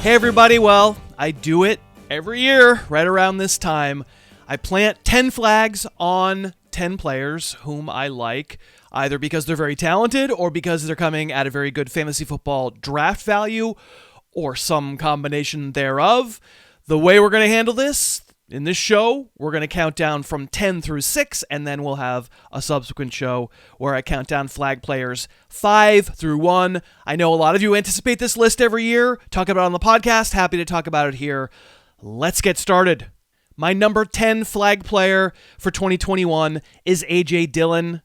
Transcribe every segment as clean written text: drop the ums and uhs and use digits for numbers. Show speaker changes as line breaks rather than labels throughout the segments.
Hey everybody, well, I do it every year right around this time. I plant 10 flags on 10 players whom I like, either because they're very talented or because they're coming at a very good fantasy football draft value or some combination thereof. The way we're going to handle this in this show, we're going to count down from 10 through 6, and then we'll have a subsequent show where I count down flag players 5 through 1. I know a lot of you anticipate this list every year, talk about it on the podcast. Happy to talk about it here. Let's get started. My number 10 flag player for 2021 is A.J. Dillon.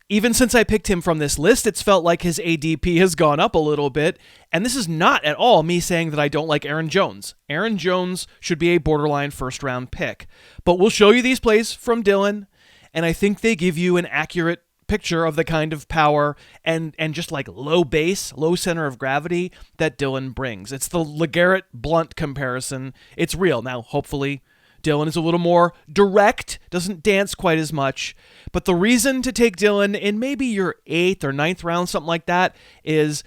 Even since I picked him from this list, it's felt like his ADP has gone up a little bit, and this is not at all me saying that I don't like Aaron Jones. Aaron Jones should be a borderline first-round pick, but we'll show you these plays from Dillon, and I think they give you an accurate picture of the kind of power and just like low base, low center of gravity that Dillon brings. It's the LeGarrette Blount comparison. It's real. Now, hopefully, Dillon is a little more direct, doesn't dance quite as much. But the reason to take Dillon in maybe your 8th or 9th round, something like that, is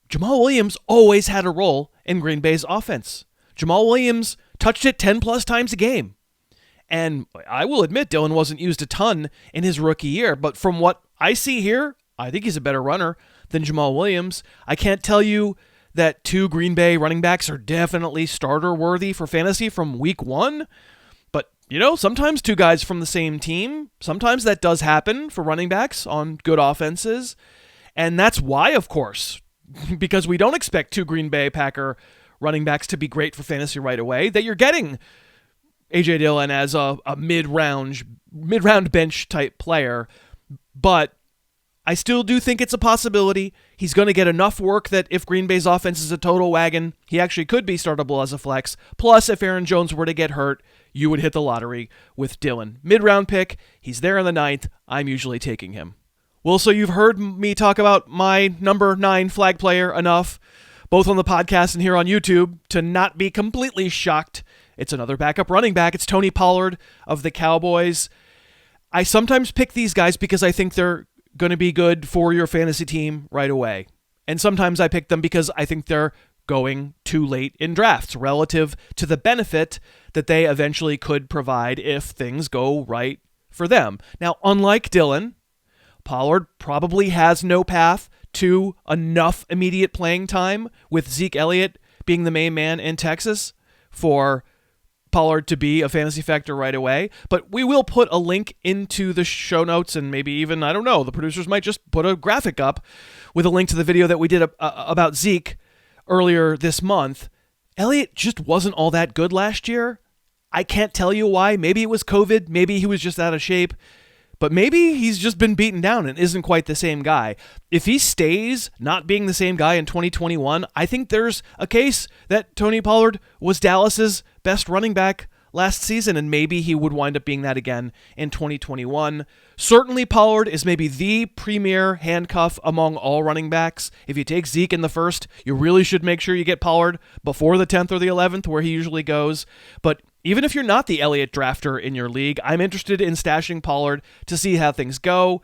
Jamal Williams always had a role in Green Bay's offense. Jamal Williams touched it 10 plus times a game. And I will admit Dillon wasn't used a ton in his rookie year, but from what I see here, I think he's a better runner than Jamal Williams. I can't tell you that 2 Green Bay running backs are definitely starter worthy for fantasy from week 1. You know, sometimes 2 guys from the same team, sometimes that does happen for running backs on good offenses. And that's why, of course, because we don't expect 2 Green Bay Packer running backs to be great for fantasy right away, that you're getting A.J. Dillon as a mid-round bench type player. But I still do think it's a possibility. He's going to get enough work that if Green Bay's offense is a total wagon, he actually could be startable as a flex. Plus, if Aaron Jones were to get hurt, you would hit the lottery with Dillon. Mid-round pick, he's there in the 9th. I'm usually taking him. Well, so you've heard me talk about my number 9 flag player enough, both on the podcast and here on YouTube, to not be completely shocked. It's another backup running back. It's Tony Pollard of the Cowboys. I sometimes pick these guys because I think they're going to be good for your fantasy team right away. And sometimes I pick them because I think they're going too late in drafts relative to the benefit that they eventually could provide if things go right for them. Now, unlike Dillon, Pollard probably has no path to enough immediate playing time, with Zeke Elliott being the main man in Texas, for Pollard to be a fantasy factor right away. But we will put a link into the show notes, and maybe even, I don't know, the producers might just put a graphic up with a link to the video that we did about Zeke earlier this month. Elliott just wasn't all that good last year. I can't tell you why. Maybe it was COVID. Maybe he was just out of shape. But maybe he's just been beaten down and isn't quite the same guy. If he stays not being the same guy in 2021, I think there's a case that Tony Pollard was Dallas's best running back last season, and maybe he would wind up being that again in 2021. Certainly Pollard is maybe the premier handcuff among all running backs. If you take Zeke in the 1st, you really should make sure you get Pollard before the 10th or the 11th, where he usually goes. But even if you're not the Elliott drafter in your league, I'm interested in stashing Pollard to see how things go.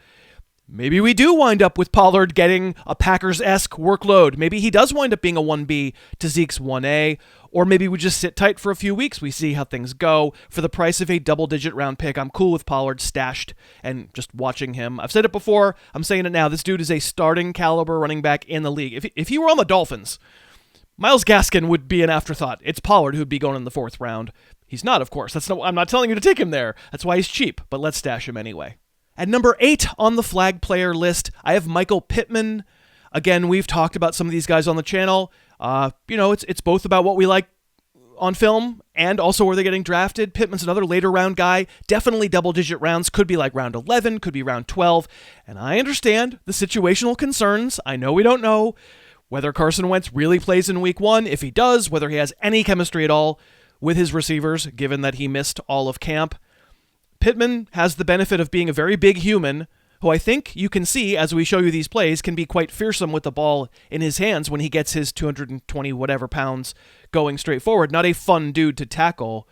Maybe we do wind up with Pollard getting a Packers-esque workload. Maybe he does wind up being a 1B to Zeke's 1A. Or maybe we just sit tight for a few weeks. We see how things go. For the price of a double-digit round pick, I'm cool with Pollard stashed and just watching him. I've said it before. I'm saying it now. This dude is a starting caliber running back in the league. If he were on the Dolphins, Myles Gaskin would be an afterthought. It's Pollard who'd be going in the 4th round. He's not, of course. I'm not telling you to take him there. That's why he's cheap, but let's stash him anyway. At number 8 on the flag player list, I have Michael Pittman. Again, we've talked about some of these guys on the channel. It's both about what we like on film and also where they're getting drafted. Pittman's another later round guy, definitely double-digit rounds, could be like round 11, could be round 12. And I understand the situational concerns. I know we don't know whether Carson Wentz really plays in week 1. If he does, whether he has any chemistry at all with his receivers, given that he missed all of camp. Pittman has the benefit of being a very big human, who I think you can see as we show you these plays can be quite fearsome with the ball in his hands when he gets his 220 whatever pounds going straight forward. Not a fun dude to tackle.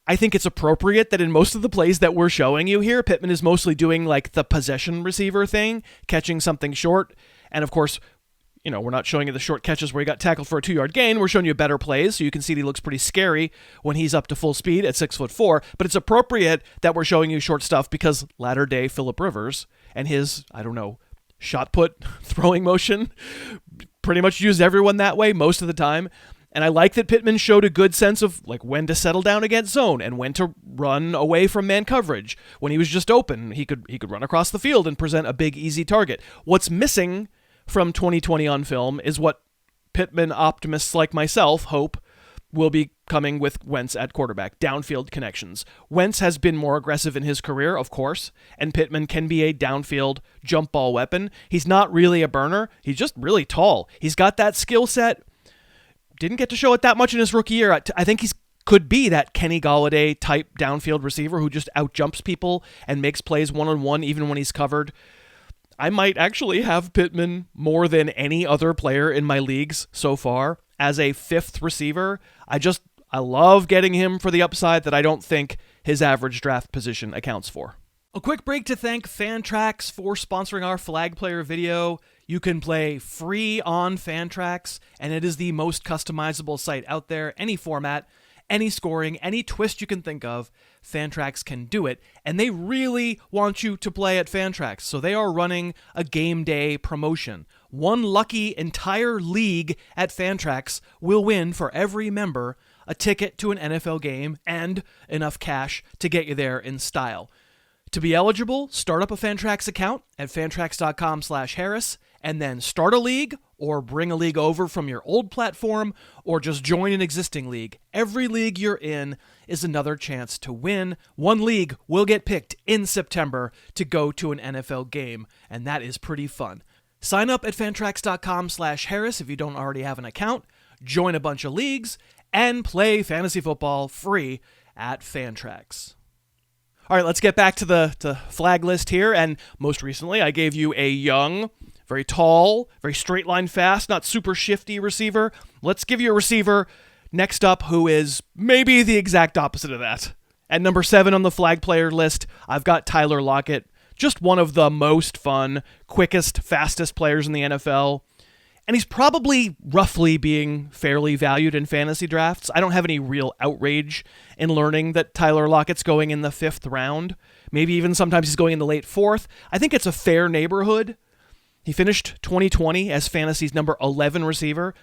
I think it's appropriate that in most of the plays that we're showing you here, Pittman is mostly doing like the possession receiver thing, catching something short. And of course, we're not showing you the short catches where he got tackled for a 2-yard gain. We're showing you better plays, so you can see that he looks pretty scary when he's up to full speed at 6'4". But it's appropriate that we're showing you short stuff because latter-day Phillip Rivers and his, shot put throwing motion pretty much used everyone that way most of the time. And I like that Pittman showed a good sense of when to settle down against zone and when to run away from man coverage. When he was just open, he could run across the field and present a big, easy target. What's missing from 2020 on film is what Pittman optimists like myself hope will be coming with Wentz at quarterback, downfield connections. Wentz has been more aggressive in his career, of course, and Pittman can be a downfield jump ball weapon. He's not really a burner. He's just really tall. He's got that skill set. Didn't get to show it that much in his rookie year. I think he could be that Kenny Golladay type downfield receiver who just outjumps people and makes plays one-on-one even when he's covered. I might actually have Pittman more than any other player in my leagues so far as a 5th receiver. I love getting him for the upside that I don't think his average draft position accounts for. A quick break to thank Fantrax for sponsoring our Flag Player video. You can play free on Fantrax, and it is the most customizable site out there. Any format, any scoring, any twist you can think of, Fantrax can do it. And they really want you to play at Fantrax, so they are running a game day promotion. One lucky entire league at Fantrax will win for every member a ticket to an NFL game and enough cash to get you there in style. To be eligible, start up a Fantrax account at fantrax.com/Harris and then start a league or bring a league over from your old platform or just join an existing league. Every league you're in is another chance to win. One league will get picked in September to go to an NFL game, and that is pretty fun. Sign up at fantrax.com/Harris if you don't already have an account, join a bunch of leagues, and play fantasy football free at Fantrax. All right, let's get back to the flag list here. And most recently, I gave you a young, very tall, very straight line fast, not super shifty receiver. Let's give you a receiver next up who is maybe the exact opposite of that. At number 7 on the flag player list, I've got Tyler Lockett, just one of the most fun, quickest, fastest players in the NFL. And he's probably roughly being fairly valued in fantasy drafts. I don't have any real outrage in learning that Tyler Lockett's going in the 5th round. Maybe even sometimes he's going in the late 4th. I think it's a fair neighborhood. He finished 2020 as fantasy's number 11 receiver,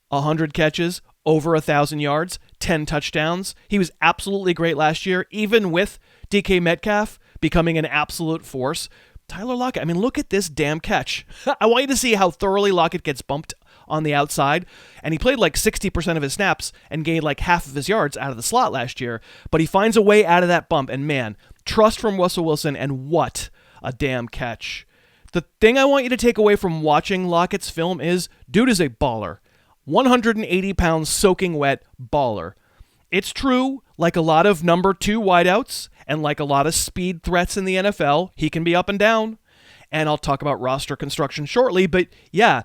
100 catches, over 1,000 yards, 10 touchdowns. He was absolutely great last year, even with DK Metcalf becoming an absolute force. Tyler Lockett, look at this damn catch. I want you to see how thoroughly Lockett gets bumped on the outside, and he played 60% of his snaps and gained half of his yards out of the slot last year, but he finds a way out of that bump, and man, trust from Russell Wilson, and what a damn catch. The thing I want you to take away from watching Lockett's film is, dude is a baller. 180 pounds soaking wet baller. It's true, like a lot of number 2 wideouts, and like a lot of speed threats in the NFL, he can be up and down. And I'll talk about roster construction shortly, but yeah,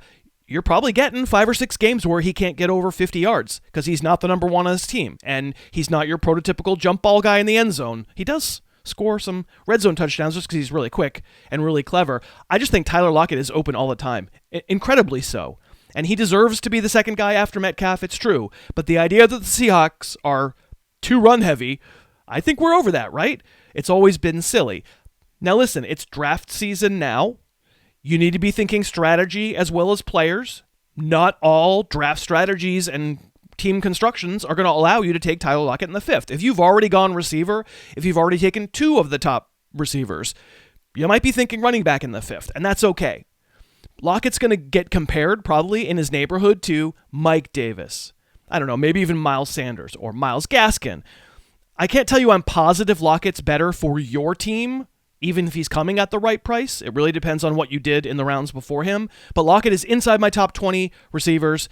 you're probably getting 5 or 6 games where he can't get over 50 yards because he's not the number 1 on his team, and he's not your prototypical jump ball guy in the end zone. He does score some red zone touchdowns just because he's really quick and really clever. I just think Tyler Lockett is open all the time, incredibly so. And he deserves to be the second guy after Metcalf, it's true. But the idea that the Seahawks are too run-heavy, I think we're over that, right? It's always been silly. Now listen, it's draft season now. You need to be thinking strategy as well as players. Not all draft strategies and team constructions are going to allow you to take Tyler Lockett in the 5th. If you've already gone receiver, if you've already taken 2 of the top receivers, you might be thinking running back in the 5th, and that's okay. Lockett's going to get compared probably in his neighborhood to Mike Davis. I don't know, maybe even Miles Sanders or Myles Gaskin. I can't tell you I'm positive Lockett's better for your team, even if he's coming at the right price. It really depends on what you did in the rounds before him. But Lockett is inside my top 20 receivers.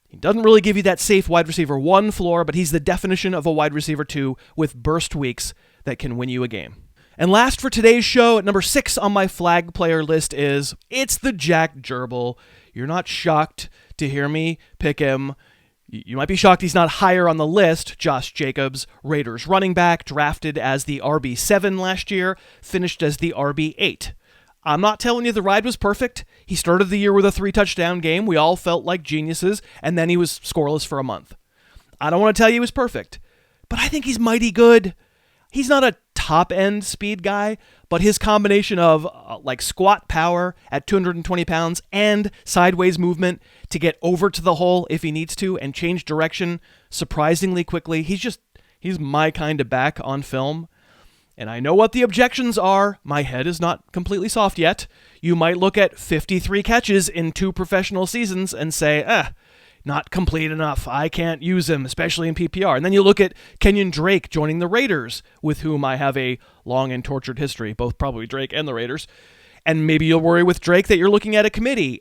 He doesn't really give you that safe wide receiver 1 floor, but he's the definition of a wide receiver 2 with burst weeks that can win you a game. And last for today's show, at number 6 on my flag player list it's the Jack Gerbil. You're not shocked to hear me pick him. You might be shocked he's not higher on the list. Josh Jacobs, Raiders running back, drafted as the RB7 last year, finished as the RB8. I'm not telling you the ride was perfect. He started the year with a 3-touchdown game. We all felt like geniuses, and then he was scoreless for a month. I don't want to tell you he was perfect, but I think he's mighty good. He's not a top-end speed guy, but his combination of squat power at 220 pounds and sideways movement to get over to the hole if he needs to and change direction surprisingly quickly, he's my kind of back on film. And I know what the objections are. My head is not completely soft yet. You might look at 53 catches in 2 professional seasons and say, not complete enough. I can't use him, especially in PPR. And then you look at Kenyon Drake joining the Raiders, with whom I have a long and tortured history, both probably Drake and the Raiders. And maybe you'll worry with Drake that you're looking at a committee.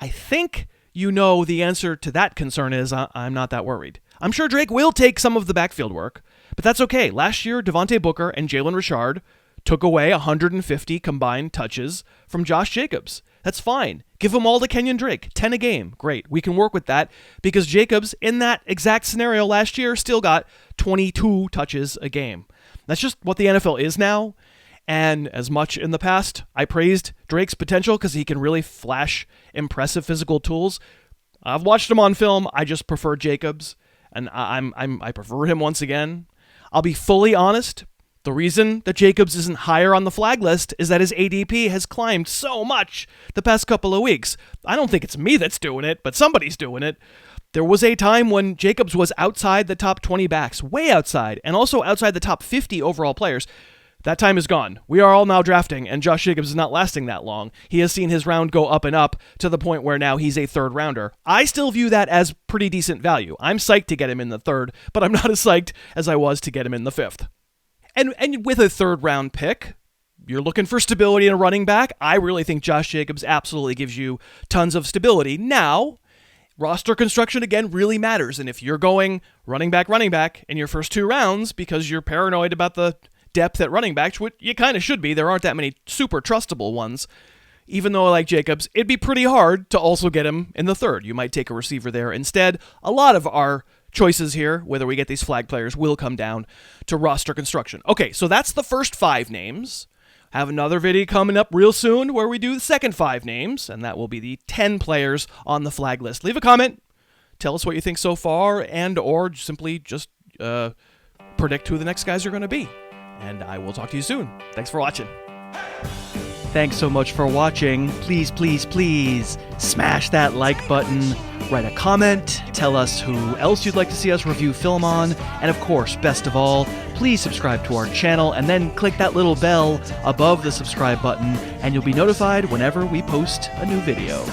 I think you know the answer to that concern is I'm not that worried. I'm sure Drake will take some of the backfield work, but that's okay. Last year, Devontae Booker and Jalen Richard took away 150 combined touches from Josh Jacobs. That's fine. Give them all to Kenyon Drake. 10 a game. Great. We can work with that because Jacobs, in that exact scenario last year, still got 22 touches a game. That's just what the NFL is now. And as much in the past, I praised Drake's potential because he can really flash impressive physical tools. I've watched him on film. I just prefer Jacobs, and I prefer him once again. I'll be fully honest. The reason that Jacobs isn't higher on the flag list is that his ADP has climbed so much the past couple of weeks. I don't think it's me that's doing it, but somebody's doing it. There was a time when Jacobs was outside the top 20 backs, way outside, and also outside the top 50 overall players. That time is gone. We are all now drafting, and Josh Jacobs is not lasting that long. He has seen his round go up and up to the point where now he's a 3rd rounder. I still view that as pretty decent value. I'm psyched to get him in the 3rd, but I'm not as psyched as I was to get him in the 5th. And with a 3rd round pick, you're looking for stability in a running back. I really think Josh Jacobs absolutely gives you tons of stability. Now, roster construction, again, really matters. And if you're going running back in your first 2 rounds because you're paranoid about the depth at running back, which you kind of should be, there aren't that many super trustable ones. Even though I like Jacobs, it'd be pretty hard to also get him in the 3rd. You might take a receiver there instead. A lot of our choices here, whether we get these flag players, will come down to roster construction. Okay, so that's the first 5 names. Have another video coming up real soon where we do the second 5 names, and that will be the 10 players on the flag list. Leave a comment. Tell us what you think so far, and or simply just predict who the next guys are going to be. And I will talk to you soon. Thanks for watching. Thanks so much for watching. Please, please, please smash that like button. Write a comment. Tell us who else you'd like to see us review film on. And of course, best of all, please subscribe to our channel and then click that little bell above the subscribe button and you'll be notified whenever we post a new video.